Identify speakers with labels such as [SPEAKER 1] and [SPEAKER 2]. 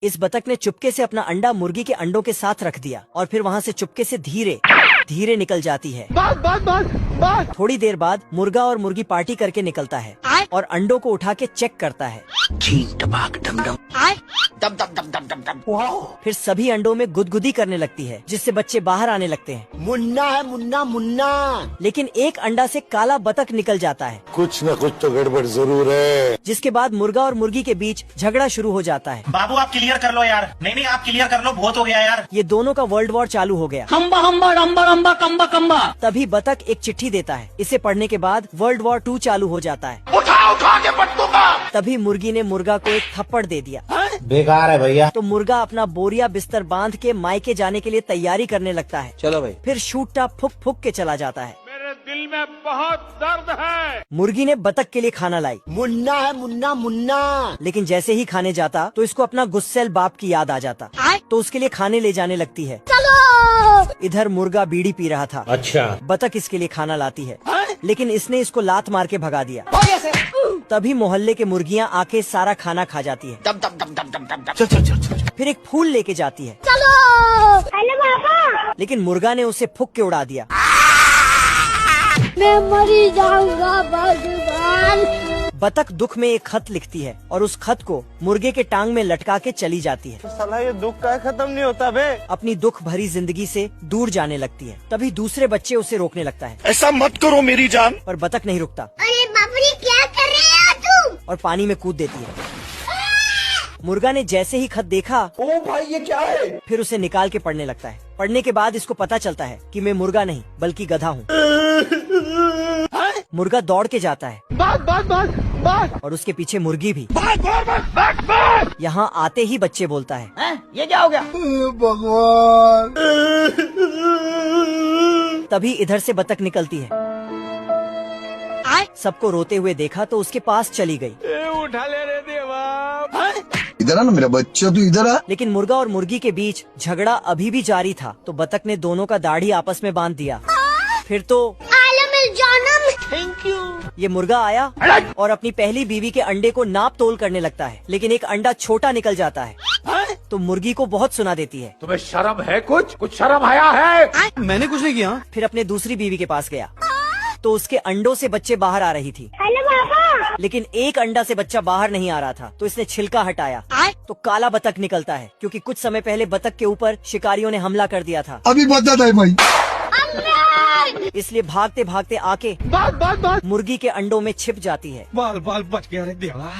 [SPEAKER 1] इस बतख ने चुपके से अपना अंडा मुर्गी के अंडों के साथ रख दिया और फिर वहाँ से चुपके से धीरे धीरे निकल जाती है। थोड़ी देर बाद मुर्गा और मुर्गी पार्टी करके निकलता है और अंडों को उठा के चेक करता है। फिर सभी अंडों में गुदगुदी करने लगती है जिससे बच्चे बाहर आने लगते हैं।
[SPEAKER 2] मुन्ना है मुन्ना मुन्ना।
[SPEAKER 1] लेकिन एक अंडा से काला बतख निकल जाता है।
[SPEAKER 3] कुछ न कुछ तो गड़बड़ जरूर है।
[SPEAKER 1] जिसके बाद मुर्गा और मुर्गी के बीच झगड़ा शुरू हो जाता है।
[SPEAKER 4] बाबू आप क्लियर कर लो यार। नहीं आप क्लियर कर लो, बहुत हो गया यार।
[SPEAKER 1] ये दोनों का वर्ल्ड वॉर चालू हो गया।
[SPEAKER 2] हम्बा हम्बा रम्बा रम्बा कम्बा कम्बा।
[SPEAKER 1] तभी बतख एक चिट्ठी देता है। इसे पढ़ने के बाद वर्ल्ड वॉर 2 चालू हो जाता है।
[SPEAKER 4] उठा के पटकूंगा।
[SPEAKER 1] तभी मुर्गी ने मुर्गा को एक थप्पड़ दे दिया।
[SPEAKER 3] बेकार है भैया।
[SPEAKER 1] तो मुर्गा अपना बोरिया बिस्तर बांध के मायके जाने के लिए तैयारी करने लगता है।
[SPEAKER 3] चलो भाई।
[SPEAKER 1] फिर शूटा फुक फुक के चला जाता है।
[SPEAKER 4] मेरे दिल में बहुत दर्द है।
[SPEAKER 1] मुर्गी ने बतख के लिए खाना लाई।
[SPEAKER 2] मुन्ना है मुन्ना मुन्ना।
[SPEAKER 1] लेकिन जैसे ही खाने जाता तो इसको अपना गुस्सैल बाप की याद आ जाता। तो उसके लिए खाने ले जाने लगती है। इधर मुर्गा बीड़ी पी रहा था।
[SPEAKER 3] अच्छा।
[SPEAKER 1] बतख इसके लिए खाना लाती है, लेकिन इसने इसको लात मार के भगा दिया। तभी मोहल्ले के मुर्गियां आके सारा खाना खा जाती है।
[SPEAKER 3] चल।
[SPEAKER 1] फिर एक फूल लेके जाती है।
[SPEAKER 5] हेलो पापा,
[SPEAKER 1] लेकिन मुर्गा ने उसे फूंक के उड़ा दिया।
[SPEAKER 5] मैं मरी जाऊंगा भगवान।
[SPEAKER 1] बतख दुख में एक खत लिखती है और उस खत को मुर्गे के टांग में लटका के चली जाती है।
[SPEAKER 4] साला ये दुख का खत्म नहीं होता बे।
[SPEAKER 1] अपनी दुख भरी जिंदगी से दूर जाने लगती है। तभी दूसरे बच्चे उसे रोकने लगता है,
[SPEAKER 4] ऐसा मत करो मेरी जान।
[SPEAKER 1] पर बतख नहीं रुकता
[SPEAKER 5] अरे बाबरी क्या कर रहे हो तुम?
[SPEAKER 1] और पानी में कूद देती है। मुर्गा ने जैसे ही खत देखा,
[SPEAKER 2] ओ भाई ये क्या है?
[SPEAKER 1] फिर उसे निकाल के पढ़ने लगता है। पढ़ने के बाद इसको पता चलता है कि मैं मुर्गा नहीं बल्कि गधा हूँ। मुर्गा दौड़ के जाता है और उसके पीछे मुर्गी भी। यहाँ आते ही बच्चे बोलता है,
[SPEAKER 2] ये क्या हो गया?
[SPEAKER 3] भगवान।
[SPEAKER 1] तभी इधर से बतख निकलती है। सबको रोते हुए देखा तो उसके पास चली गई।
[SPEAKER 4] उठा ले रे देवा।
[SPEAKER 3] इधर आ ना मेरा बच्चा, तू इधर आ।
[SPEAKER 1] लेकिन मुर्गा और मुर्गी के बीच झगड़ा अभी भी जारी था। तो बतख ने दोनों का दाढ़ी आपस में बांध दिया। फिर तो
[SPEAKER 2] थैंक यू।
[SPEAKER 1] ये मुर्गा आया और अपनी पहली बीवी के अंडे को नाप तोल करने लगता है। लेकिन एक अंडा छोटा निकल जाता है तो मुर्गी को बहुत सुना देती है।
[SPEAKER 4] तुम्हें शर्म है? कुछ शर्म आया है?
[SPEAKER 2] मैंने कुछ नहीं किया।
[SPEAKER 1] फिर अपने दूसरी बीवी के पास गया तो उसके अंडों से बच्चे बाहर आ रही थी।
[SPEAKER 5] हेलो पापा,
[SPEAKER 1] लेकिन एक अंडा से बच्चा बाहर नहीं आ रहा था। तो इसने छिलका हटाया तो काला बतख निकलता है, क्योंकि कुछ समय पहले बतख के ऊपर शिकारियों ने हमला कर दिया था।
[SPEAKER 3] अभी बता दे भाई।
[SPEAKER 1] इसलिए भागते भागते आके मुर्गी के अंडों में छिप जाती है।
[SPEAKER 4] बाल बच गया रे देवा।